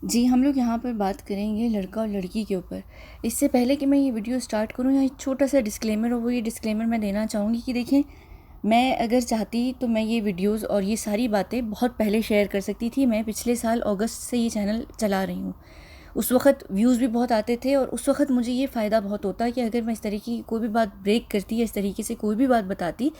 जी, हम लोग यहाँ पर बात करेंगे लड़का और लड़की के ऊपर। इससे पहले कि मैं ये वीडियो स्टार्ट करूँ, यहाँ एक छोटा-सा डिस्क्लेमर, और वो ये डिस्क्लेमर मैं देना चाहूँगी कि देखिए, मैं अगर चाहती तो मैं ये वीडियोज़ और ये सारी बातें बहुत पहले शेयर कर सकती थी। मैं पिछले साल अगस्त से ये चैनल चला रही हूँ। उस वक़्त व्यूज़ भी बहुत आते थे और उस वक़्त मुझे ये फ़ायदा बहुत होता कि अगर मैं इस तरीके की कोई भी बात ब्रेक करती या इस तरीके से कोई भी बात बताती,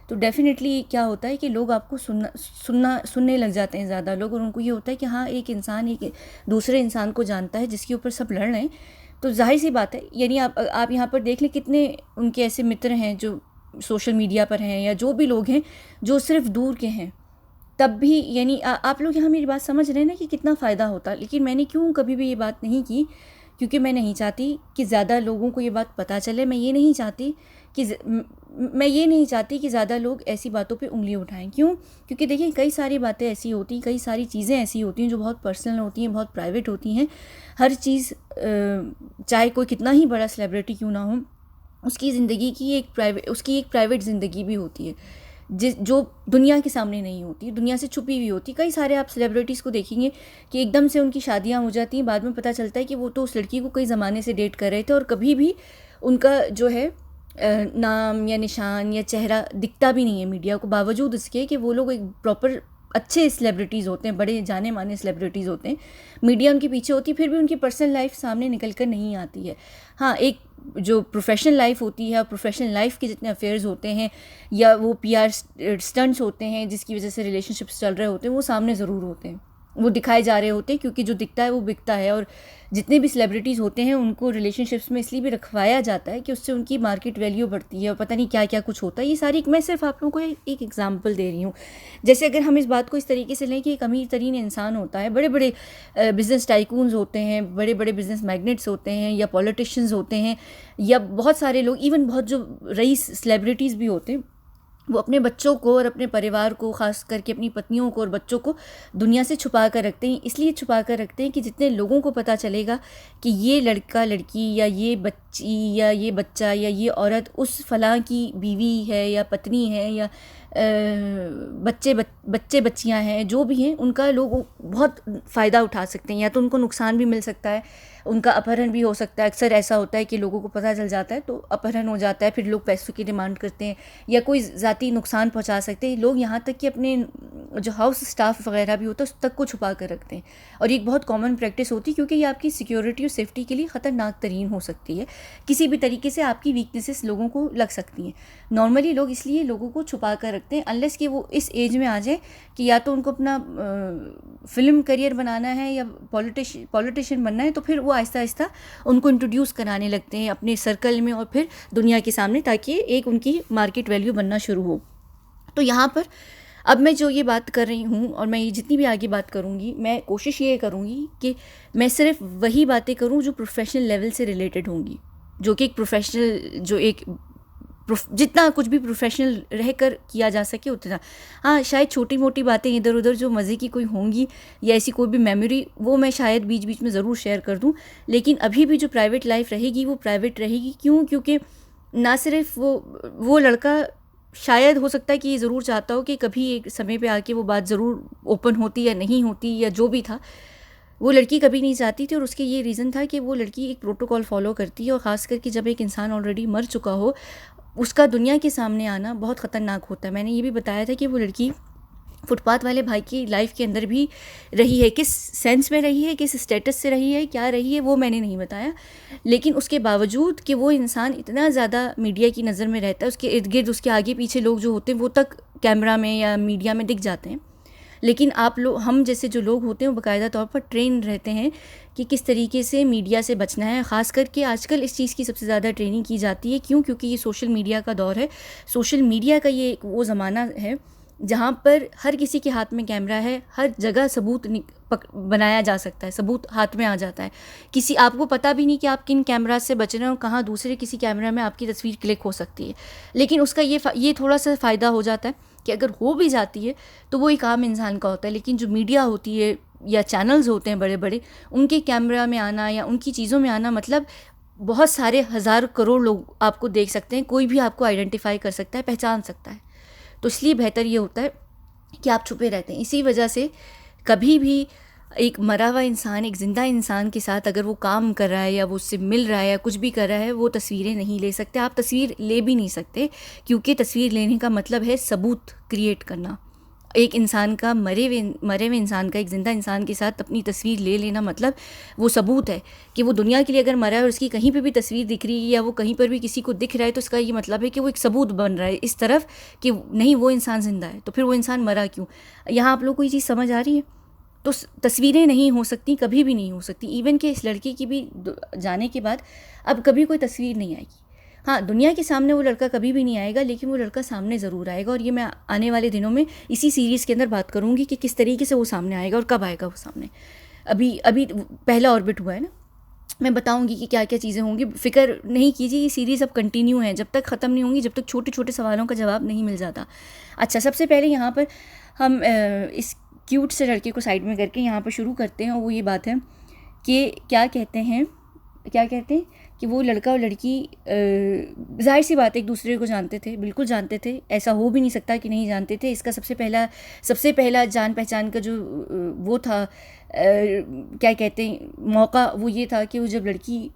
तो डेफ़िनेटली क्या होता है कि लोग आपको सुनने लग जाते हैं ज़्यादा लोग, और उनको ये होता है कि हाँ, एक इंसान एक दूसरे इंसान को जानता है जिसके ऊपर सब लड़ रहे हैं। तो ज़ाहिर-सी बात है, यानी आप यहाँ पर देख लें कितने उनके ऐसे मित्र हैं जो सोशल मीडिया पर हैं, या जो भी लोग हैं जो सिर्फ़ दूर के हैं। तब भी यानी आप लोग यहाँ मेरी बात समझ रहे हैं ना कि कितना फ़ायदा होता। लेकिन मैंने क्यों कभी भी ये बात नहीं की, क्योंकि मैं नहीं चाहती कि ज़्यादा लोगों को ये बात पता चले। मैं ये नहीं चाहती कि ज़्यादा लोग ऐसी बातों पे उँगली उठाएं। क्यों? क्योंकि देखिए, कई सारी बातें ऐसी होती हैं, कई सारी चीज़ें ऐसी होती हैं जो बहुत पर्सनल होती हैं, बहुत प्राइवेट होती हैं। हर चीज़, चाहे कोई कितना ही बड़ा सेलिब्रिटी क्यों ना हो, उसकी एक प्राइवेट ज़िंदगी भी होती है, जो दुनिया के सामने नहीं होती, दुनिया से छुपी हुई होती। कई सारे आप सेलिब्रिटीज़ को देखेंगे कि एकदम से उनकी शादियां हो जाती हैं, बाद में पता चलता है कि वो तो उस लड़की को कई ज़माने से डेट कर रहे थे और कभी भी उनका जो है नाम या निशान या चेहरा दिखता भी नहीं है मीडिया को, बावजूद इसके कि वो लोग एक प्रॉपर अच्छे सेलिब्रिटीज़ होते हैं, बड़े जाने माने सेलिब्रिटीज़ होते हैं। मीडिया उनके पीछे होती है, फिर भी उनकी पर्सनल लाइफ सामने निकल कर नहीं आती है। हाँ, एक जो प्रोफेशनल लाइफ होती है, प्रोफेशनल लाइफ के जितने अफेयर्स होते हैं या वो पीआर स्टंट्स होते हैं जिसकी वजह से रिलेशनशिप्स चल रहे होते हैं, वो सामने ज़रूर होते हैं, वो दिखाए जा रहे होते हैं, क्योंकि जो दिखता है वो बिकता है। और जितने भी सेलिब्रिटीज़ होते हैं उनको रिलेशनशिप्स में इसलिए भी रखवाया जाता है कि उससे उनकी मार्केट वैल्यू बढ़ती है और पता नहीं क्या क्या कुछ होता है। ये सारी मैं सिर्फ आप लोगों को एक एग्जांपल दे रही हूँ। जैसे अगर हम इस बात को इस तरीके से लें कि एक अमीर तरीन इंसान होता है, बड़े बड़े बिजनेस टाइकून्स होते हैं, बड़े बड़े बिजनेस मैग्नेट्स होते हैं, या पॉलिटिशियंस होते हैं, या बहुत सारे लोग, इवन बहुत जो रईस सेलिब्रिटीज़ भी होते हैं, वो अपने बच्चों को और अपने परिवार को, ख़ास करके अपनी पत्नियों को और बच्चों को दुनिया से छुपा कर रखते हैं। इसलिए छुपा कर रखते हैं कि जितने लोगों को पता चलेगा कि ये लड़का लड़की या ये बच्ची या ये बच्चा या ये औरत उस फलां की बीवी है या पत्नी है या बच्चे बच्चियां हैं, जो भी हैं, उनका लोग बहुत फ़ायदा उठा सकते हैं। या तो उनको नुकसान भी मिल सकता है, उनका अपहरण भी हो सकता है। अक्सर ऐसा होता है कि लोगों को पता चल जाता है तो अपहरण हो जाता है, फिर लोग पैसों की डिमांड करते हैं या कोई ज़ाती नुकसान पहुंचा सकते हैं। लोग यहाँ तक कि अपने जो हाउस स्टाफ वगैरह भी होता है उस तक को छुपा कर रखते हैं, और ये एक बहुत कॉमन प्रैक्टिस होती है, क्योंकि ये आपकी सिक्योरिटी और सेफ्टी के लिए ख़तरनाक तरीन हो सकती है। किसी भी तरीके से आपकी वीकनेसेस लोगों को लग सकती हैं। नॉर्मली लोग इसलिए लोगों को छुपा कर रखते हैं, अनलेस कि वो इस एज में आ जाए कि या तो उनको अपना फिल्म करियर बनाना है या पॉलिटिशियन बनना है, तो फिर वो आहिस्ता आहिस्ता उनको इंट्रोड्यूस कराने लगते हैं अपने सर्कल में और फिर दुनिया के सामने, ताकि एक उनकी मार्केट वैल्यू बनना शुरू हो। तो यहाँ पर अब मैं जो ये बात कर रही हूँ, और मैं ये जितनी भी आगे बात करूँगी, मैं कोशिश ये करूँगी कि मैं सिर्फ वही बातें करूँ जो प्रोफेशनल लेवल से रिलेटेड होंगी, जो कि एक प्रोफेशनल, जो एक जितना कुछ भी प्रोफेशनल रहकर किया जा सके उतना। हाँ, शायद छोटी मोटी बातें इधर उधर जो मज़े की कोई होंगी या ऐसी कोई भी मेमोरी, वो मैं शायद बीच बीच में ज़रूर शेयर कर दूँ। लेकिन अभी भी जो प्राइवेट लाइफ रहेगी वो प्राइवेट रहेगी। क्यों? क्योंकि ना सिर्फ वो लड़का, शायद हो सकता है कि ये ज़रूर चाहता हो कि कभी एक समय पे आके वो बात ज़रूर ओपन होती या नहीं होती, या जो भी था, वो लड़की कभी नहीं चाहती थी। और उसके ये रीज़न था कि वो लड़की एक प्रोटोकॉल फॉलो करती है, और ख़ास करके जब एक इंसान ऑलरेडी मर चुका हो, उसका दुनिया के सामने आना बहुत ख़तरनाक होता है। मैंने ये भी बताया था कि वो लड़की फुटपाथ वाले भाई की लाइफ के अंदर भी रही है। किस सेंस में रही है, किस स्टेटस से रही है, क्या रही है, वो मैंने नहीं बताया। लेकिन उसके बावजूद कि वो इंसान इतना ज़्यादा मीडिया की नज़र में रहता है, उसके इर्द गिर्द, उसके आगे पीछे लोग जो होते हैं वो तक कैमरा में या मीडिया में दिख जाते हैं। लेकिन हम जैसे जो लोग होते हैं वो बाकायदा तौर पर ट्रेन रहते हैं कि किस तरीके से मीडिया से बचना है। ख़ास करके आजकल इस चीज़ की सबसे ज़्यादा ट्रेनिंग की जाती है। क्यों? क्योंकि ये सोशल मीडिया का दौर है। सोशल मीडिया का ये वो ज़माना है जहाँ पर हर किसी के हाथ में कैमरा है, हर जगह सबूत बनाया जा सकता है, सबूत हाथ में आ जाता है। आपको पता भी नहीं कि आप किन कैमरा से बच रहे हैं और कहाँ दूसरे किसी कैमरा में आपकी तस्वीर क्लिक हो सकती है। लेकिन उसका ये थोड़ा सा फ़ायदा हो जाता है कि अगर हो भी जाती है तो वो एक आम इंसान का होता है। लेकिन जो मीडिया होती है या चैनल्स होते हैं बड़े बड़े, उनके कैमरा में आना या उनकी चीज़ों में आना, मतलब बहुत सारे हज़ार करोड़ लोग आपको देख सकते हैं, कोई भी आपको आइडेंटिफाई कर सकता है, पहचान सकता है। तो इसलिए बेहतर ये होता है कि आप छुपे रहते हैं। इसी वजह से कभी भी एक मरा हुआ इंसान एक ज़िंदा इंसान के साथ अगर वो काम कर रहा है या वो उससे मिल रहा है या कुछ भी कर रहा है, वो तस्वीरें नहीं ले सकते, आप तस्वीर ले भी नहीं सकते, क्योंकि तस्वीर लेने का मतलब है सबूत क्रिएट करना। एक इंसान का मरे हुए इंसान का एक ज़िंदा इंसान के साथ अपनी तस्वीर ले लेना मतलब वो सबूत है कि वो दुनिया के लिए अगर मरा है और उसकी कहीं पे भी तस्वीर दिख रही है या वो कहीं पर भी किसी को दिख रहा है, तो इसका ये मतलब है कि वो एक सबूत बन रहा है इस तरफ कि नहीं, वो इंसान ज़िंदा है, तो फिर वो इंसान मरा क्यों। यहाँ आप लोग को ये चीज़ समझ आ रही है। तो तस्वीरें नहीं हो सकती, कभी भी नहीं हो सकती। इवन कि इस लड़के की भी जाने के बाद अब कभी कोई तस्वीर नहीं आएगी। हाँ, दुनिया के सामने वो लड़का कभी भी नहीं आएगा, लेकिन वो लड़का सामने ज़रूर आएगा, और ये मैं आने वाले दिनों में इसी सीरीज़ के अंदर बात करूँगी कि किस तरीके से वो सामने आएगा और कब आएगा वो सामने। अभी अभी पहला ऑर्बिट हुआ है ना, मैं बताऊंगी कि क्या क्या चीज़ें होंगी। फ़िक्र नहीं कीजिए, ये सीरीज़ अब कंटिन्यू है, जब तक ख़त्म नहीं होंगी, जब तक छोटे छोटे सवालों का जवाब नहीं मिल जाता। अच्छा, सबसे पहले यहाँ पर हम इस क्यूट से लड़के को साइड में करके यहाँ पर शुरू करते हैं, और वो ये बात है कि क्या कहते हैं कि वो लड़का और लड़की ज़ाहिर सी बात है एक दूसरे को जानते थे, बिल्कुल जानते थे, ऐसा हो भी नहीं सकता कि नहीं जानते थे। इसका सबसे पहला जान पहचान का जो वो था क्या कहते हैं मौका, वो ये था कि वो जब लड़की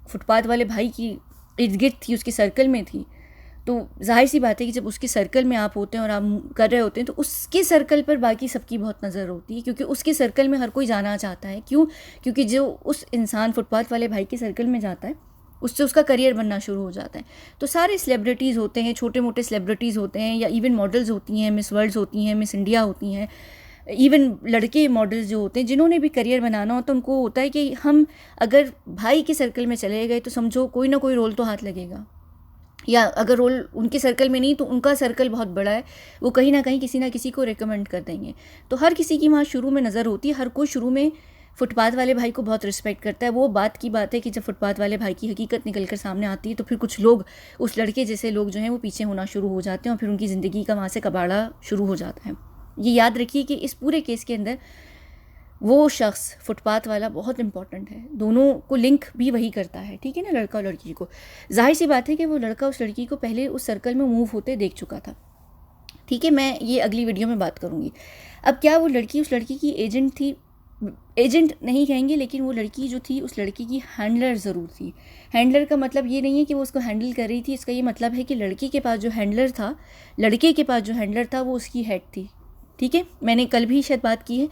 फुटपाथ वाले भाई की इर्द गिर्द थी, उसके सर्कल में थी, तो जाहिर सी बात है कि जब उसके सर्कल में आप होते हैं और आप कर रहे होते हैं, तो उसके सर्कल पर बाकी सबकी बहुत नज़र होती है, क्योंकि उसके सर्कल में हर कोई जाना चाहता है। क्यों? क्योंकि जो उस इंसान फुटपाथ वाले भाई के सर्कल में जाता है, उससे उसका करियर बनना शुरू हो जाता है। तो सारे सेलिब्रिटीज़ होते हैं, छोटे मोटे सेलिब्रिटीज़ होते हैं, या इवन मॉडल्स होती हैं, मिस वर्ल्ड्स होती हैं, मिस इंडिया होती हैं, इवन लड़के मॉडल्स जो होते हैं, जिन्होंने भी करियर बनाना हो, तो उनको होता है कि हम अगर भाई के सर्कल में चले गए तो समझो कोई ना कोई रोल तो हाथ लगेगा, या अगर रोल उनके सर्कल में नहीं तो उनका सर्कल बहुत बड़ा है, वो कहीं ना किसी को रिकमेंड कर देंगे। तो हर किसी की वहाँ शुरू में नज़र होती है, हर कोई शुरू में फुटपाथ वाले भाई को बहुत रिस्पेक्ट करता है। वो बात की बात है कि जब फुटपाथ वाले भाई की हकीकत निकल कर सामने आती है, तो फिर कुछ लोग, उस लड़के जैसे लोग जो हैं, वो पीछे होना शुरू हो जाते हैं, और फिर उनकी ज़िंदगी का वहाँ से कबाड़ा शुरू हो जाता है। ये याद रखिए कि इस पूरे केस के अंदर वो शख्स फुटपाथ वाला बहुत इंपॉर्टेंट है, दोनों को लिंक भी वही करता है, ठीक है ना, लड़का और लड़की को। जाहिर सी बात है कि वो लड़का उस लड़की को पहले उस सर्कल में मूव होते देख चुका था, ठीक है, मैं ये अगली वीडियो में बात करूँगी। अब क्या वो लड़की उस लड़की की एजेंट थी? एजेंट नहीं कहेंगे, लेकिन वो लड़की जो थी उस लड़की की हैंडलर ज़रूर थी। हैंडलर का मतलब ये नहीं है कि वो उसको हैंडल कर रही थी, इसका ये मतलब है कि लड़के के पास जो हैंडलर था वो उसकी हेड थी, ठीक है। मैंने कल भी शायद बात की है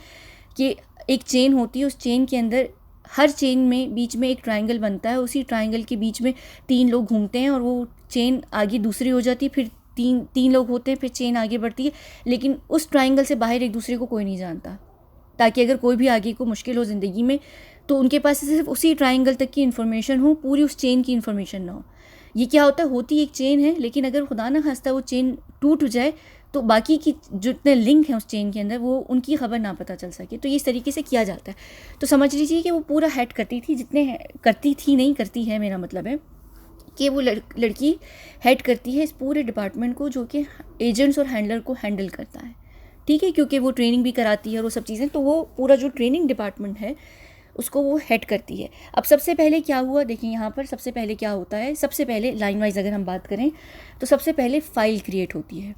कि एक चेन होती है, उस चेन के अंदर हर चेन में बीच में एक ट्रायंगल बनता है, उसी ट्रायंगल के बीच में 3 लोग घूमते हैं, और वो चेन आगे दूसरी हो जाती है, फिर तीन लोग होते हैं, फिर चेन आगे बढ़ती है, लेकिन उस ट्रायंगल से बाहर एक दूसरे को कोई नहीं जानता, ताकि अगर कोई भी आगे को मुश्किल हो ज़िंदगी में तो उनके पास सिर्फ उसी ट्रायंगल तक की इन्फॉर्मेशन हो, पूरी उस चेन की इन्फॉर्मेशन ना हो। ये क्या होता है, होती एक चेन है, लेकिन अगर खुदा ना खास्ता वो चेन टूट जाए तो बाकी की जितने लिंक हैं उस चेन के अंदर, वो उनकी खबर ना पता चल सके। तो ये इस तरीके से किया जाता है। तो समझ लीजिए कि वो पूरा हेड करती थी, करती है, मेरा मतलब है कि वो लड़की हेड करती है इस पूरे डिपार्टमेंट को, जो कि एजेंट्स और हैंडलर को हैंडल करता है, ठीक है, क्योंकि वो ट्रेनिंग भी कराती है और वो सब चीज़ें, तो वो पूरा जो ट्रेनिंग डिपार्टमेंट है उसको वो हेड करती है। अब सबसे पहले क्या हुआ, देखिए यहाँ पर सबसे पहले क्या होता है, सबसे पहले लाइन वाइज अगर हम बात करें तो सबसे पहले फ़ाइल क्रिएट होती है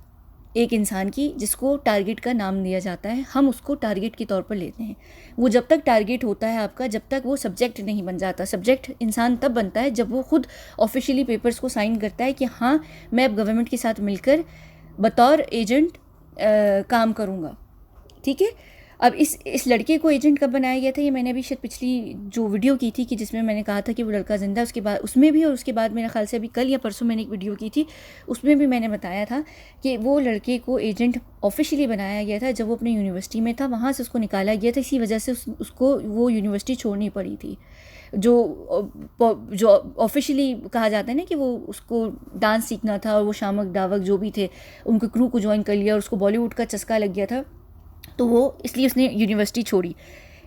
एक इंसान की, जिसको टारगेट का नाम दिया जाता है, हम उसको टारगेट के तौर पर लेते हैं। वो जब तक टारगेट होता है आपका, जब तक वो सब्जेक्ट नहीं बन जाता। सब्जेक्ट इंसान तब बनता है जब वो खुद ऑफिशियली पेपर्स को साइन करता है कि हाँ, मैं अब गवर्नमेंट के साथ मिलकर बतौर एजेंट काम करूँगा, ठीक है। अब इस लड़के को एजेंट कब बनाया गया था, ये मैंने अभी शायद पिछली जो वीडियो की थी कि जिसमें मैंने कहा था कि वो लड़का ज़िंदा, उसके बाद उसमें भी, और उसके बाद मेरे ख्याल से अभी कल या परसों मैंने एक वीडियो की थी, उसमें भी मैंने बताया था कि वो लड़के को एजेंट ऑफिशियली बनाया गया था जब वो अपनी यूनिवर्सिटी में था, वहाँ से उसको निकाला गया था, इसी वजह से उसको वो यूनिवर्सिटी छोड़नी पड़ी थी। जो ऑफिशियली कहा जाता है ना कि वो उसको डांस सीखना था, और वो शामक दावक जो भी थे उनके क्रू को ज्वाइन कर लिया, और उसको बॉलीवुड का चस्का लग गया था, तो वो इसलिए उसने यूनिवर्सिटी छोड़ी।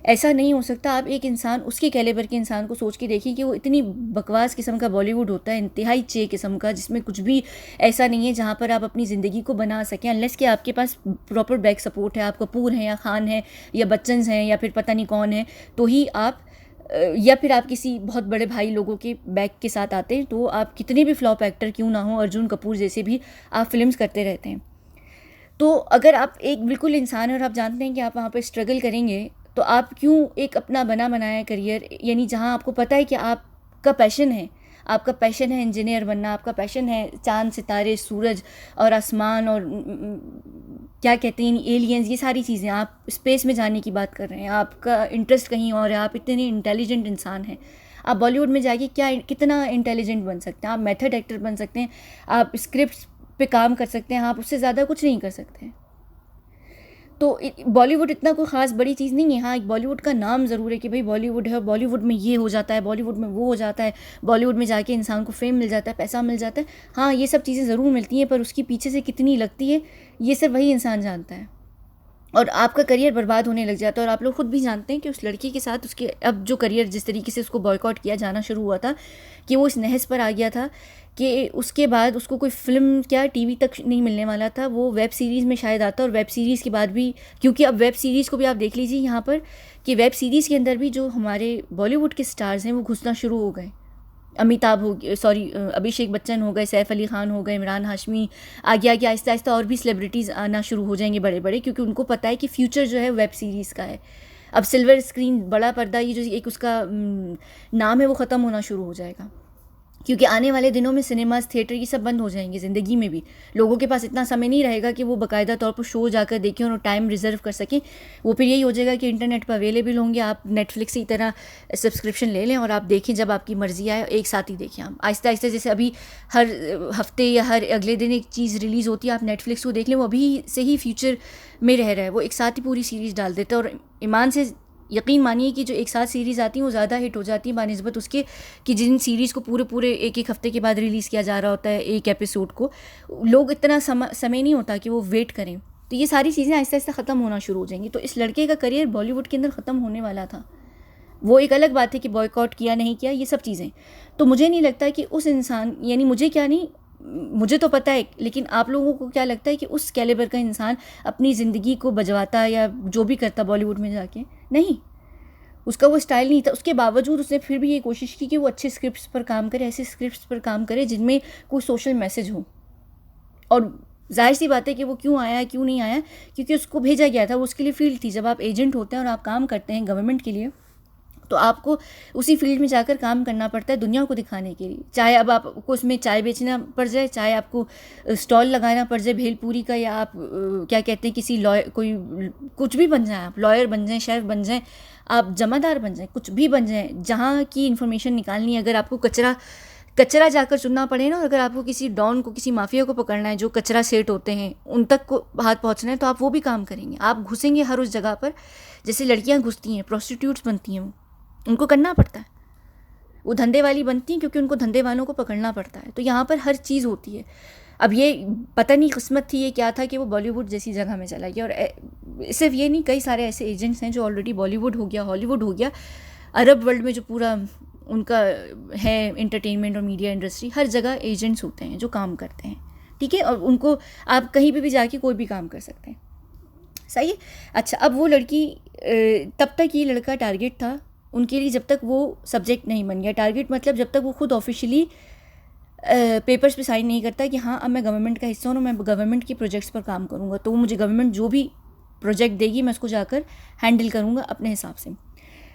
ऐसा नहीं हो सकता। आप एक इंसान, उसके कैलिबर के इंसान को सोच के देखिए कि वो इतनी बकवास किस्म का बॉलीवुड होता है, इंतहाई चे किस्म का, जिसमें कुछ भी ऐसा नहीं है जहाँ पर आप अपनी ज़िंदगी को बना सकें, अनलेस कि आपके पास प्रॉपर बैक सपोर्ट है, आप कपूर हैं या खान हैं या बच्चन हैं या फिर पता नहीं कौन है, तो ही आप, या फिर आप किसी बहुत बड़े भाई लोगों के बैक के साथ आते हैं, तो आप कितने भी फ्लॉप एक्टर क्यों ना हो, अर्जुन कपूर जैसे भी आप फिल्म्स करते रहते हैं। तो अगर आप एक बिल्कुल इंसान है और आप जानते हैं कि आप वहाँ पर स्ट्रगल करेंगे, तो आप क्यों एक अपना बना बनाया करियर, यानी जहाँ आपको पता है कि आपका पैशन है, आपका पैशन है इंजीनियर बनना, आपका पैशन है चांद सितारे सूरज और आसमान और क्या कहते हैं एलियंस, ये सारी चीज़ें, आप स्पेस में जाने की बात कर रहे हैं, आपका इंटरेस्ट कहीं और है, आप इतने इंटेलिजेंट इंसान हैं, आप बॉलीवुड में जाके क्या कितना इंटेलिजेंट बन सकते हैं, आप मेथड एक्टर बन सकते हैं, आप स्क्रिप्ट पे काम कर सकते हैं, आप उससे ज़्यादा कुछ नहीं कर सकते हैं। तो बॉलीवुड इतना कोई ख़ास बड़ी चीज़ नहीं है। हाँ, एक बॉलीवुड का नाम ज़रूर है कि भाई बॉलीवुड है, बॉलीवुड में ये हो जाता है, बॉलीवुड में वो हो जाता है, बॉलीवुड में जाके इंसान को फेम मिल जाता है, पैसा मिल जाता है। हाँ, ये सब चीज़ें ज़रूर मिलती हैं, पर उसकी पीछे से कितनी लगती है ये सिर्फ वही इंसान जानता है। और आपका करियर बर्बाद होने लग जाता है। और आप लोग खुद भी जानते हैं कि उस लड़की के साथ उसके अब जो करियर जिस तरीके से उसको बॉयकॉट किया जाना शुरू हुआ था, कि वो इस नहज पर आ गया था कि उसके बाद उसको कोई फ़िल्म क्या टीवी तक नहीं मिलने वाला था, वो वेब सीरीज़ में शायद आता। और वेब सीरीज़ के बाद भी, क्योंकि अब वेब सीरीज़ को भी आप देख लीजिए यहाँ पर कि वेब सीरीज़ के अंदर भी जो हमारे बॉलीवुड के स्टार्स हैं वो घुसना शुरू हो गए। अमिताभ हो गए, सॉरी अभिषेक बच्चन हो गए, सैफ अली खान हो गए, इमरान हाशमी, आगे आगे आहिस्ता आहिस्ता और भी सेलिब्रिटीज़ आना शुरू हो जाएंगे बड़े बड़े, क्योंकि उनको पता है कि फ्यूचर जो है वेब सीरीज़ का है। अब सिल्वर स्क्रीन, बड़ा पर्दा, ये जो एक उसका नाम है वो ख़त्म होना शुरू हो जाएगा, क्योंकि आने वाले दिनों में सिनेमास, थिएटर ये सब बंद हो जाएंगे। ज़िंदगी में भी लोगों के पास इतना समय नहीं रहेगा कि वो बाकायदा तौर पर शो जाकर देखें और टाइम रिजर्व कर सकें। वो फिर यही हो जाएगा कि इंटरनेट पर अवेलेबल होंगे, आप नेटफ्लिक्स की तरह सब्सक्रिप्शन ले लें और आप देखें जब आपकी मर्ज़ी आए, एक साथ ही देखें। आप आहिस्ता आहिस्ता, जैसे अभी हर हफ्ते या हर अगले दिन एक चीज़ रिलीज़ होती है, आप नेटफ्लिक्स को देख लें, वो अभी से ही फ्यूचर में रह रहा है, वो एक साथ ही पूरी सीरीज़ डाल देता है। और ईमान से यकीन मानिए कि जो एक साथ सीरीज़ आती हैं वो ज़्यादा हिट हो जाती हैं बानिस्बत उसके कि जिन सीरीज़ को पूरे पूरे एक एक हफ्ते के बाद रिलीज़ किया जा रहा होता है एक एपिसोड को, लोग इतना समय नहीं होता कि वो वेट करें। तो ये सारी चीज़ें आहिस्ता आहिस्ता ख़त्म होना शुरू हो जाएंगी। तो इस लड़के का करियर बॉलीवुड के अंदर ख़त्म होने वाला था। वो एक अलग बात है कि बॉयकॉट किया नहीं किया, ये सब चीज़ें। तो मुझे नहीं लगता कि उस इंसान, यानी मुझे क्या नहीं, मुझे तो पता है, लेकिन आप लोगों को क्या लगता है कि उस कैलिबर का इंसान अपनी ज़िंदगी को बजवाता या जो भी करता बॉलीवुड में जाके? नहीं, उसका वो स्टाइल नहीं था। उसके बावजूद उसने फिर भी ये कोशिश की कि वो अच्छे स्क्रिप्ट्स पर काम करे, ऐसे स्क्रिप्ट्स पर काम करे जिनमें कोई सोशल मैसेज हो। और जाहिर सी बात है कि वो क्यों आया, क्यों नहीं आया, क्योंकि उसको भेजा गया था, वो उसके लिए फील्ड थी। जब आप एजेंट होते हैं और आप काम करते हैं गवर्नमेंट के लिए, तो आपको उसी फील्ड में जाकर काम करना पड़ता है दुनिया को दिखाने के लिए। चाहे अब आपको उसमें चाय बेचना पड़ जाए, चाहे आपको स्टॉल लगाना पड़ जाए भेलपूरी का, या आप क्या कहते हैं किसी लॉयर, कोई कुछ भी बन जाए, आप लॉयर बन जाएं, शेफ़ बन जाएं, आप जमादार बन जाएं, कुछ भी बन जाएं, जहाँ की इन्फॉर्मेशन निकालनी है। अगर आपको कचरा जाकर चुनना पड़े ना, अगर आपको किसी डॉन को, किसी माफिया को पकड़ना है जो कचरा सेठ होते हैं, उन तक को हाथ पहुँचना है, तो आप वो भी काम करेंगे। आप घुसेंगे हर उस जगह पर जैसे लड़कियाँ घुसती हैं, प्रोस्टिट्यूट्स बनती हैं, उनको करना पड़ता है। वो धंधे वाली बनती हैं क्योंकि उनको धंधे वालों को पकड़ना पड़ता है। तो यहाँ पर हर चीज़ होती है। अब ये पता नहीं किस्मत थी ये क्या था कि वो बॉलीवुड जैसी जगह में चला गया। और सिर्फ ये नहीं, कई सारे ऐसे एजेंट्स हैं जो ऑलरेडी बॉलीवुड हो गया, हॉलीवुड हो गया, अरब वर्ल्ड में जो पूरा उनका है एंटरटेनमेंट और मीडिया इंडस्ट्री, हर जगह एजेंट्स होते हैं जो काम करते हैं, ठीक है। और उनको आप कहीं पे भी जाके कोई भी काम कर सकते हैं, सही है। अच्छा, अब वो लड़की, तब तक ये लड़का टारगेट था उनके लिए जब तक वो सब्जेक्ट नहीं बन गया। टारगेट मतलब जब तक वो खुद ऑफिशियली पेपर्स पे साइन नहीं करता कि हाँ अब मैं गवर्नमेंट का हिस्सा हूँ, मैं गवर्नमेंट के प्रोजेक्ट्स पर काम करूँगा, तो वो मुझे गवर्नमेंट जो भी प्रोजेक्ट देगी मैं उसको जाकर हैंडल करूँगा अपने हिसाब से।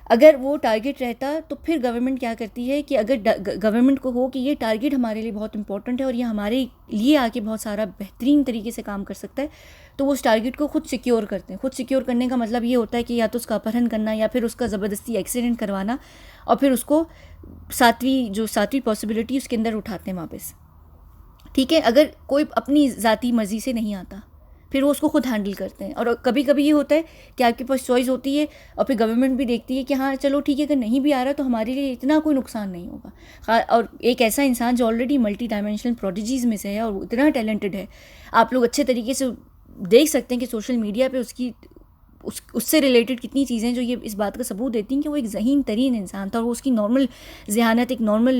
अगर वो टारगेट रहता तो फिर गवर्नमेंट क्या करती है कि अगर गवर्नमेंट को हो कि ये टारगेट हमारे लिए बहुत इंपॉर्टेंट है और ये हमारे लिए आके बहुत सारा बेहतरीन तरीके से काम कर सकता है, तो वो उस टारगेट को खुद सिक्योर करते हैं। खुद सिक्योर करने का मतलब ये होता है कि या तो उसका अपहरण करना या फिर उसका ज़बरदस्ती एक्सीडेंट करवाना, और फिर उसको सातवीं पॉसिबिलिटी उसके अंदर उठाते हैं वापस, ठीक है। अगर कोई अपनी ज़ाती मर्ज़ी से नहीं आता फिर वो उसको खुद हैंडल करते हैं। और कभी कभी ये होता है कि आपके पास चॉइस होती है और फिर गवर्नमेंट भी देखती है कि हाँ चलो ठीक है, अगर नहीं भी आ रहा तो हमारे लिए इतना कोई नुकसान नहीं होगा। और एक ऐसा इंसान जो ऑलरेडी मल्टी डायमेंशनल प्रोडिजीज़ में से है और इतना टैलेंटेड है, आप लोग अच्छे तरीके से देख सकते हैं कि सोशल मीडिया पे उससे रिलेटेड कितनी चीज़ें जो ये इस बात का सबूत देती हैं कि वो एक ज़हीन तरीन इंसान था। और वो उसकी नॉर्मल ज़हानत, एक नॉर्मल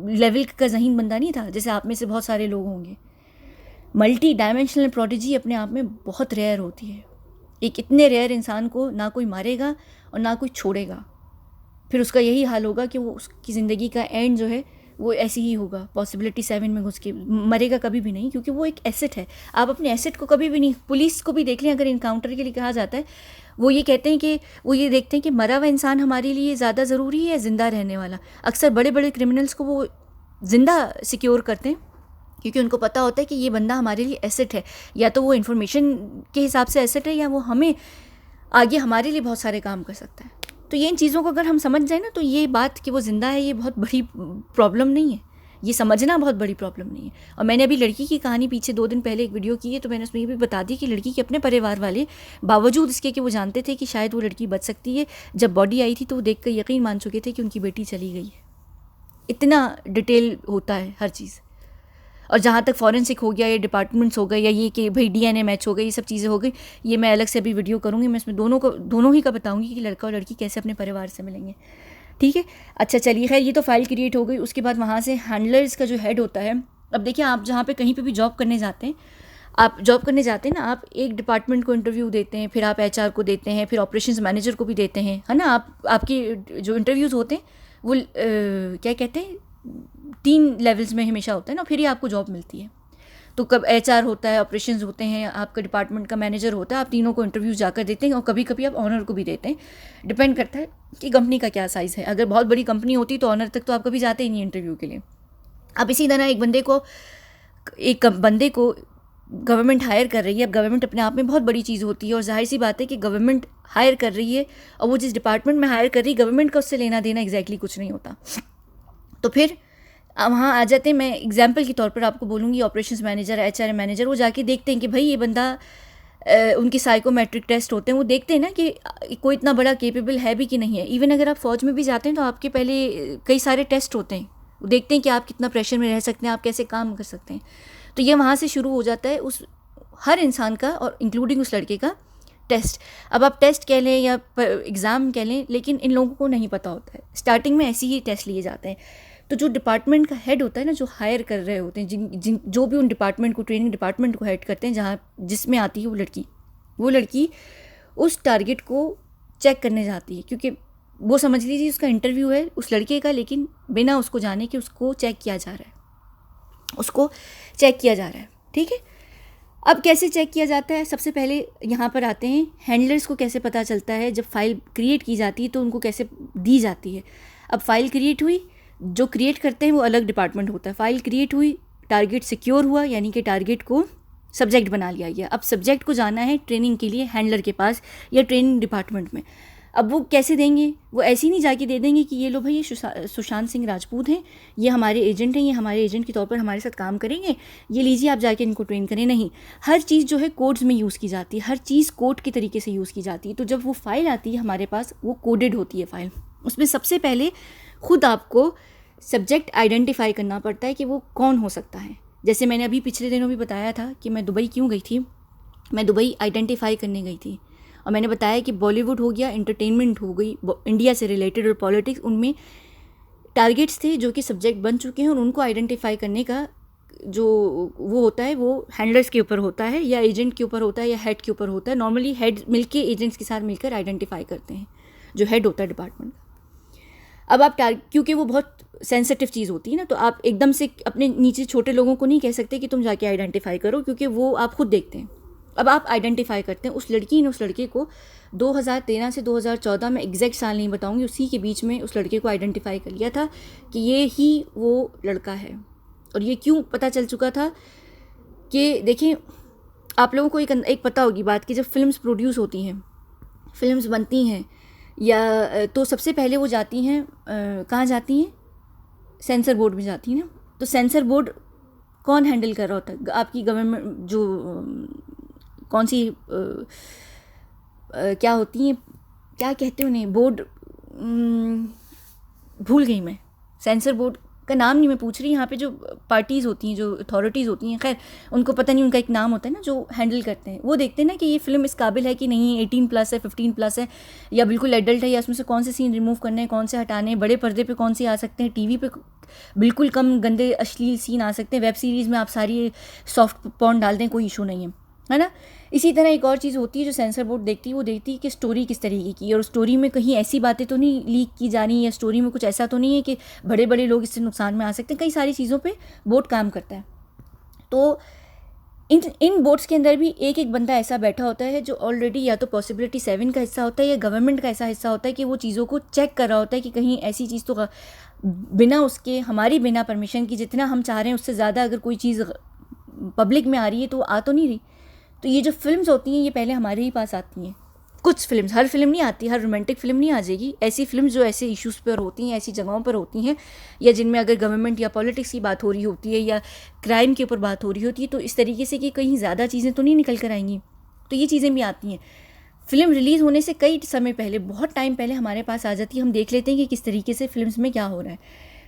लेवल का ज़हीन बंदा नहीं था जैसे आप में से बहुत सारे लोग होंगे। मल्टी डायमेंशनल प्रोडिजी अपने आप में बहुत रेयर होती है। एक इतने रेयर इंसान को ना कोई मारेगा और ना कोई छोड़ेगा, फिर उसका यही हाल होगा कि वो उसकी ज़िंदगी का एंड जो है वो ऐसे ही होगा, पॉसिबिलिटी 7 में घुस के मरेगा कभी भी नहीं, क्योंकि वो एक एसेट है। आप अपने एसेट को कभी भी नहीं, पुलिस को भी देख लें, अगर इनकाउंटर के लिए कहा जाता है, वो ये कहते हैं कि वो ये देखते हैं कि मरा हुआ इंसान हमारे लिए ज़्यादा ज़रूरी है या ज़िंदा रहने वाला। अक्सर बड़े बड़े क्रिमिनल्स को वो ज़िंदा सिक्योर करते हैं, क्योंकि उनको पता होता है कि ये बंदा हमारे लिए एसेट है, या तो वो इन्फॉर्मेशन के हिसाब से एसेट है, या वो हमें आगे हमारे लिए बहुत सारे काम कर सकता है। तो ये इन चीज़ों को अगर हम समझ जाए ना, तो ये बात कि वो ज़िंदा है, ये बहुत बड़ी प्रॉब्लम नहीं है, ये समझना बहुत बड़ी प्रॉब्लम नहीं है। और मैंने अभी लड़की की कहानी पीछे 2 दिन पहले एक वीडियो की है, तो मैंने उसमें ये भी बता दी कि लड़की के अपने परिवार वाले, बावजूद इसके कि वो जानते थे कि शायद वो लड़की बच सकती है, जब बॉडी आई थी तो वो देख कर यकीन मान चुके थे कि उनकी बेटी चली गई है। इतना डिटेल होता है हर चीज़। और जहाँ तक फॉरेंसिक हो गया, या डिपार्टमेंट्स हो गए, या ये कि भाई DNA मैच हो गई, ये सब चीज़ें हो गई, ये मैं अलग से अभी वीडियो करूँगी, मैं इसमें दोनों ही का बताऊँगी कि लड़का और लड़की कैसे अपने परिवार से मिलेंगे। ठीक है, अच्छा चलिए, खैर ये तो फाइल क्रिएट हो गई। उसके बाद वहाँ से हैंडलर्स का जो हेड होता है, अब देखिए आप जहाँ पे कहीं पे भी जॉब करने जाते हैं, आप जॉब करने जाते हैं ना, आप एक डिपार्टमेंट को इंटरव्यू देते हैं, फिर आप HR को देते हैं, फिर ऑपरेशंस मैनेजर को भी देते हैं, है ना। आपके जो इंटरव्यूज़ होते हैं वो क्या कहते हैं, 3 लेवल्स में हमेशा होता है ना, फिर ही आपको जॉब मिलती है। तो कब HR होता है, ऑपरेशंस होते हैं, आपका डिपार्टमेंट का मैनेजर होता है, आप तीनों को इंटरव्यूज जाकर देते हैं, और कभी कभी आप ऑनर को भी देते हैं। डिपेंड करता है कि कंपनी का क्या साइज़ है। अगर बहुत बड़ी कंपनी होती तो ऑनर तक तो आप कभी जाते ही नहीं इंटरव्यू के लिए। अब इसी तरह एक बंदे को गवर्नमेंट हायर कर रही है। अब गवर्नमेंट अपने आप में बहुत बड़ी चीज़ होती है, और जाहिर सी बात है कि गवर्नमेंट हायर कर रही है, और वो जिस डिपार्टमेंट में हायर कर रही है, गवर्नमेंट का उससे लेना देना एग्जैक्टली कुछ नहीं होता। तो फिर वहाँ आ जाते हैं, मैं एग्जाम्पल के तौर पर आपको बोलूँगी, ऑपरेशंस मैनेजर, HR मैनेजर, वो जाके देखते हैं कि भाई ये बंदा, उनके साइकोमेट्रिक टेस्ट होते हैं, वो देखते हैं ना कि कोई इतना बड़ा केपेबल है भी कि नहीं है। इवन अगर आप फ़ौज में भी जाते हैं तो आपके पहले कई सारे टेस्ट होते हैं, वो देखते हैं कि आप कितना प्रेशर में रह सकते हैं, आप कैसे काम कर सकते हैं। तो ये वहाँ से शुरू हो जाता है उस हर इंसान का, और इंक्लूडिंग उस लड़के का टेस्ट। अब आप टेस्ट कह लें या एग्ज़ाम कह लें, लेकिन इन लोगों को नहीं पता होता है, स्टार्टिंग में ऐसे ही टेस्ट लिए जाते हैं। तो जो डिपार्टमेंट का हेड होता है ना, जो हायर कर रहे होते हैं, जो भी उन डिपार्टमेंट को, ट्रेनिंग डिपार्टमेंट को हेड करते हैं, जिसमें आती है वो लड़की उस टारगेट को चेक करने जाती है, क्योंकि वो समझ लीजिए उसका इंटरव्यू है उस लड़के का, लेकिन बिना उसको जाने कि उसको चेक किया जा रहा है। ठीक है, अब कैसे चेक किया जाता है? सबसे पहले यहाँ पर आते हैं हैंडलर्स को कैसे पता चलता है, जब फाइल क्रिएट की जाती है तो उनको कैसे दी जाती है। अब फाइल क्रिएट हुई, जो क्रिएट करते हैं वो अलग डिपार्टमेंट होता है। फाइल क्रिएट हुई, टारगेट सिक्योर हुआ, यानी कि टारगेट को सब्जेक्ट बना लिया गया। अब सब्जेक्ट को जाना है ट्रेनिंग के लिए हैंडलर के पास या ट्रेनिंग डिपार्टमेंट में। अब वो कैसे देंगे? वो ऐसे ही नहीं जाके दे देंगे कि ये लो भाई, ये सुशांत सिंह राजपूत हैं, ये हमारे एजेंट हैं, ये हमारे एजेंट के तौर पर हमारे साथ काम करेंगे, ये लीजिए आप जाके इनको ट्रेन करें। नहीं, हर चीज़ जो है कोड्स में यूज़ की जाती है, हर चीज़ कोड के तरीके से यूज़ की जाती है। तो जब वो फाइल आती है हमारे पास, वो कोडेड होती है फाइल। उसमें सबसे पहले खुद आपको सब्जेक्ट आइडेंटिफाई करना पड़ता है कि वो कौन हो सकता है। जैसे मैंने अभी पिछले दिनों भी बताया था कि मैं दुबई क्यों गई थी। मैं दुबई आइडेंटिफाई करने गई थी, और मैंने बताया कि बॉलीवुड हो गया, एंटरटेनमेंट हो गई, इंडिया से रिलेटेड, और पॉलिटिक्स, उनमें टारगेट्स थे जो कि सब्जेक्ट बन चुके हैं, और उनको आइडेंटिफाई करने का जो वो होता है, वो हैंडलर्स के ऊपर होता है, या एजेंट के ऊपर होता है, या हेड के ऊपर होता है। नॉर्मली हेड मिलके एजेंट्स के साथ मिलकर आइडेंटिफाई करते हैं, जो हेड होता है डिपार्टमेंट। अब आप क्योंकि वो बहुत सेंसिटिव चीज़ होती है ना, तो आप एकदम से अपने नीचे छोटे लोगों को नहीं कह सकते कि तुम जाके आइडेंटिफाई करो, क्योंकि वो आप खुद देखते हैं। अब आप आइडेंटिफाई करते हैं। उस लड़की ने उस लड़के को 2013 से 2014 में एग्जैक्ट साल नहीं बताऊंगी, उसी के बीच में उस लड़के को आइडेंटिफाई कर लिया था कि ये ही वो लड़का है। और ये क्यों पता चल चुका था कि देखिए, आप लोगों को एक पता होगी बात कि जब फिल्म्स प्रोड्यूस होती हैं, फिल्म्स बनती हैं, या तो सबसे पहले वो जाती हैं, कहाँ जाती हैं? सेंसर बोर्ड में जाती हैं ना। तो सेंसर बोर्ड कौन हैंडल कर रहा होता है? आपकी गवर्नमेंट, जो कौन सी क्या होती हैं, क्या कहते हैं उन्हें, बोर्ड, भूल गई मैं, सेंसर बोर्ड का नाम नहीं मैं पूछ रही। यहाँ पे जो पार्टीज़ होती हैं, जो अथॉरिटीज़ होती हैं, खैर उनको पता नहीं, उनका एक नाम होता है ना, जो हैंडल करते हैं। वो देखते हैं ना कि ये फिल्म इस काबिल है कि नहीं, 18+ है, 15+ है, या बिल्कुल एडल्ट है, या उसमें से कौन से सीन रिमूव करने हैं, कौन से हटाने हैं, बड़े पर्दे पे कौन से आ सकते हैं, टीवी पे बिल्कुल कम गंदे अश्लील सीन आ सकते हैं, वेब सीरीज़ में आप सारी सॉफ्ट पॉर्न डाल दें, कोई इशू नहीं है। है ना। इसी तरह एक और चीज़ होती है जो सेंसर बोर्ड देखती है, वो देखती है कि स्टोरी किस तरीके की है, और स्टोरी में कहीं ऐसी बातें तो नहीं लीक की जा रही, या स्टोरी में कुछ ऐसा तो नहीं है कि बड़े बड़े लोग इससे नुकसान में आ सकते हैं। कई सारी चीज़ों पे बोर्ड काम करता है। तो इन बोर्ड्स के अंदर भी एक एक बंदा ऐसा बैठा होता है जो ऑलरेडी या तो पॉसिबिलिटी 7 का हिस्सा होता है या गवर्नमेंट का ऐसा हिस्सा होता है कि वो चीज़ों को चेक कर रहा होता है कि कहीं ऐसी चीज़ तो बिना उसके, हमारी बिना परमिशन की, जितना हम चाह रहे हैं उससे ज़्यादा अगर कोई चीज़ पब्लिक में आ रही है तो आ तो नहीं रही। तो ये जो फिल्म्स होती हैं ये पहले हमारे ही पास आती हैं। कुछ फिल्म्स, हर फिल्म नहीं आती, हर रोमांटिक फिल्म नहीं आ जाएगी। ऐसी फिल्म्स जो ऐसे इश्यूज़ पर होती हैं, ऐसी जगहों पर होती हैं, या जिनमें अगर गवर्नमेंट या पॉलिटिक्स की बात हो रही होती है या क्राइम के ऊपर बात हो रही होती है, तो इस तरीके से कि कहीं ज़्यादा चीज़ें तो नहीं निकल कर आएंगी, तो ये चीज़ें भी आती हैं। फिल्म रिलीज़ होने से कई समय पहले, बहुत टाइम पहले हमारे पास आ जाती है, हम देख लेते हैं कि किस तरीके से फिल्म्स में क्या हो रहा है।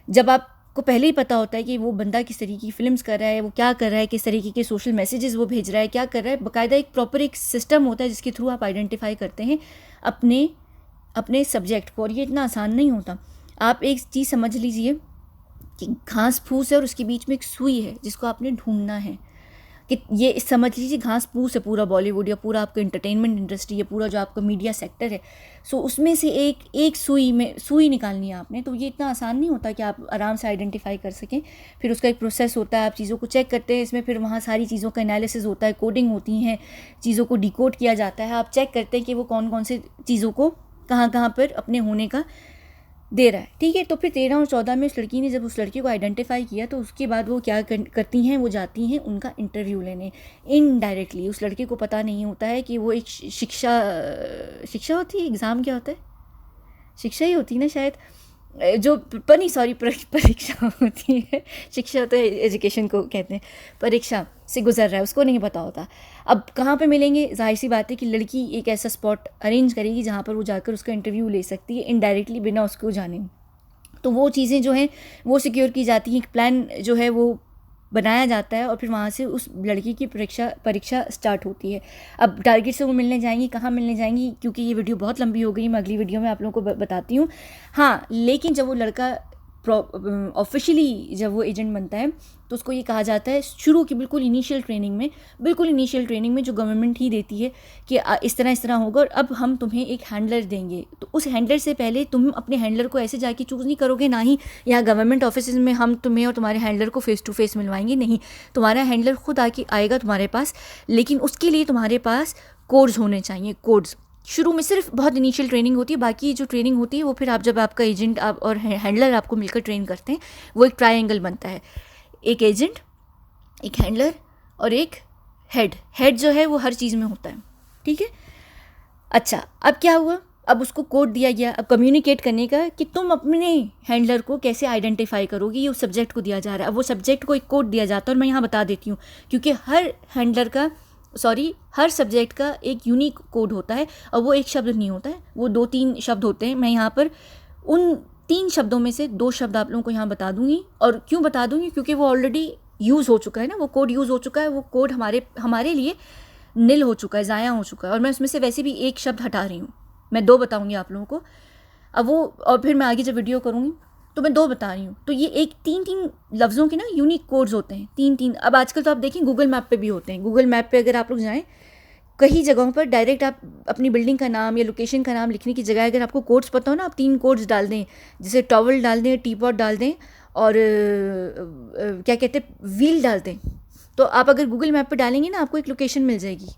जब आपको पहले ही पता होता है कि वो बंदा किस तरीके की फिल्म्स कर रहा है, वो क्या कर रहा है, किस तरीके के सोशल मैसेजेस वो भेज रहा है, क्या कर रहा है, बाकायदा एक प्रॉपर एक सिस्टम होता है जिसके थ्रू आप आइडेंटिफाई करते हैं अपने सब्जेक्ट को। और ये इतना आसान नहीं होता। आप एक चीज़ समझ लीजिए कि घास फूस है और उसके बीच में एक सुई है जिसको आपने ढूंढना है। कि ये समझ लीजिए घास फूस है पूरा बॉलीवुड या पूरा आपका एंटरटेनमेंट इंडस्ट्री या पूरा जो आपका मीडिया सेक्टर है। सो उसमें से एक सुई निकालनी है आपने। तो ये इतना आसान नहीं होता कि आप आराम से आइडेंटिफाई कर सकें। फिर उसका एक प्रोसेस होता है, आप चीज़ों को चेक करते हैं, इसमें फिर वहाँ सारी चीज़ों का एनालिसिस होता है, कोडिंग होती हैं, चीज़ों को डिकोड किया जाता है। आप चेक करते हैं कि वो कौन कौन से चीज़ों को कहाँ कहाँ पर अपने होने का दे रहा है। ठीक है। तो फिर 13 और 14 में उस लड़की ने जब उस लड़की को आइडेंटिफाई किया तो उसके बाद वो क्या करती हैं, वो जाती हैं उनका इंटरव्यू लेने। इनडायरेक्टली उस लड़के को पता नहीं होता है कि वो एक शिक्षा होती है, एग्ज़ाम क्या होता है, शिक्षा ही होती है ना शायद, जो परीक्षा होती है। शिक्षा तो एजुकेशन को कहते हैं, परीक्षा से गुजर रहा है, उसको नहीं पता होता। अब कहाँ पे मिलेंगे, जाहिर सी बात है कि लड़की एक ऐसा स्पॉट अरेंज करेगी जहाँ पर वो जाकर उसका इंटरव्यू ले सकती है इनडायरेक्टली, बिना उसको जाने। तो वो चीज़ें जो हैं वो सिक्योर की जाती हैं, प्लान जो है वो बनाया जाता है, और फिर वहाँ से उस लड़की की परीक्षा स्टार्ट होती है। अब टारगेट से वो मिलने जाएंगी, कहाँ मिलने जाएंगी, क्योंकि ये वीडियो बहुत लंबी हो गई, मैं अगली वीडियो में आप लोगों को बताती हूँ। हाँ, लेकिन जब वो लड़का ऑफिशियली जब वो एजेंट बनता है तो उसको ये कहा जाता है शुरू की बिल्कुल इनिशियल ट्रेनिंग में जो गवर्नमेंट ही देती है कि इस तरह होगा, और अब हम तुम्हें एक हैंडलर देंगे। तो उस हैंडलर से पहले तुम अपने हैंडलर को ऐसे जाके चूज़ नहीं करोगे, ना ही यहाँ गवर्नमेंट ऑफिस में हम तुम्हें और तुम्हारे हैंडलर को फेस टू फेस मिलवाएंगे, नहीं। तुम्हारा हैंडलर खुद आके आएगा तुम्हारे पास, लेकिन उसके लिए तुम्हारे पास कोड्स होने चाहिए। कोड्स शुरू में सिर्फ बहुत इनिशियल ट्रेनिंग होती है, बाकी जो ट्रेनिंग होती है वो फिर आप जब आपका एजेंट आप और हैंडलर आपको मिलकर ट्रेन करते हैं, वो एक ट्रायंगल बनता है, एक एजेंट, एक हैंडलर और एक हेड जो है वो हर चीज़ में होता है। ठीक है। अच्छा, अब क्या हुआ, अब उसको कोड दिया गया, अब कम्युनिकेट करने का कि तुम अपने हैंडलर को कैसे आइडेंटिफाई करोगे, ये उस सब्जेक्ट को दिया जा रहा है। अब वो सब्जेक्ट को एक कोड दिया जाता है, और मैं यहाँ बता देती हूँ क्योंकि हर सब्जेक्ट का एक यूनिक कोड होता है, और वो एक शब्द नहीं होता है, वो 2-3 शब्द होते हैं। मैं यहाँ पर उन 3 शब्दों में से 2 शब्द आप लोगों को यहाँ बता दूँगी। और क्यों बता दूँगी, क्योंकि वो ऑलरेडी यूज़ हो चुका है ना, वो कोड यूज़ हो चुका है, वो कोड हमारे लिए निल हो चुका है, ज़ाया हो चुका है, और मैं उसमें से वैसे भी एक शब्द हटा रही हूँ। मैं 2 बताऊँगी आप लोगों को, अब वो, और फिर मैं आगे जब वीडियो करूँगी तो मैं 2 बता रही हूँ। तो ये एक 3-3 लफ्ज़ों के ना यूनिक कोड्स होते हैं, 3-3। अब आजकल तो आप देखें गूगल मैप पे भी होते हैं। गूगल मैप पे अगर आप लोग जाएँ, कई जगहों पर डायरेक्ट आप अपनी बिल्डिंग का नाम या लोकेशन का नाम लिखने की जगह अगर आपको कोड्स पता हो ना, आप 3 कोड्स डाल दें, जैसे टॉवल डाल दें, टीपॉट डाल दें, और क्या कहते हैं, व्हील डाल दें, तो आप अगर गूगल मैप पे डालेंगे ना आपको एक लोकेशन मिल जाएगी।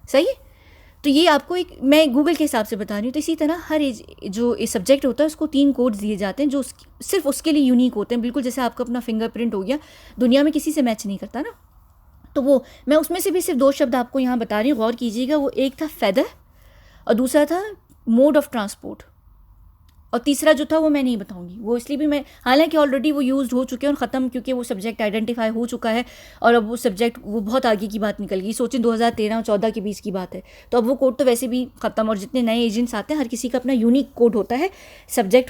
सही है। तो ये आपको एक, मैं गूगल के हिसाब से बता रही हूँ। तो इसी तरह हर जो सब्जेक्ट होता है उसको 3 कोड्स दिए जाते हैं जो सिर्फ उसके लिए यूनिक होते हैं, बिल्कुल जैसे आपका अपना फिंगरप्रिंट हो गया, दुनिया में किसी से मैच नहीं करता ना। तो वो मैं उसमें से भी सिर्फ 2 शब्द आपको यहाँ बता रही हूँ, गौर कीजिएगा। वो एक था फेदर और दूसरा था मोड ऑफ ट्रांसपोर्ट, और तीसरा जो था वो मैं नहीं बताऊंगी। वो इसलिए भी मैं, हालांकि ऑलरेडी वो यूज़ हो चुके हैं और ख़त्म, क्योंकि वो सब्जेक्ट आइडेंटिफाई हो चुका है, और अब वो सब्जेक्ट वो बहुत आगे की बात निकल गई। सोचें 2013 और 14 के बीच की बात है, तो अब वो कोड तो वैसे भी ख़त्म। और जितने नए एजेंट्स आते हैं हर किसी का अपना यूनिक कोड होता है सब्जेक्ट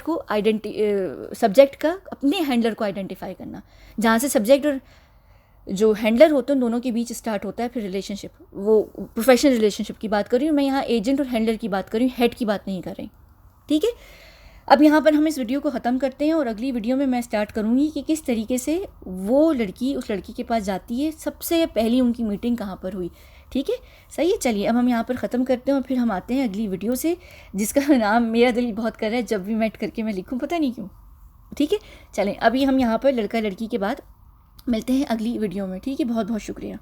का अपने हैंडलर को आइडेंटिफाई करना। जहाँ से सब्जेक्ट और जो हैंडलर होते हैं दोनों के बीच स्टार्ट होता है फिर रिलेशनशिप, वो प्रोफेशनल रिलेशनशिप की बात कर रही हूँ मैं यहाँ, एजेंट और हैंडलर की बात कर रही हूँ, हेड की बात नहीं कर रही। ठीक है। अब यहाँ पर हम इस वीडियो को ख़त्म करते हैं, और अगली वीडियो में मैं स्टार्ट करूँगी कि किस तरीके से वो लड़की उस लड़की के पास जाती है, सबसे पहली उनकी मीटिंग कहाँ पर हुई। ठीक है, सही है। चलिए अब हम यहाँ पर ख़त्म करते हैं और फिर हम आते हैं अगली वीडियो से, जिसका नाम मेरा दिल बहुत कर रहा है जब भी मेट करके मैं लिखूँ, पता नहीं क्यों। ठीक है, चलें अभी हम यहाँ पर लड़का लड़की के बाद मिलते हैं अगली वीडियो में। ठीक है, बहुत बहुत शुक्रिया।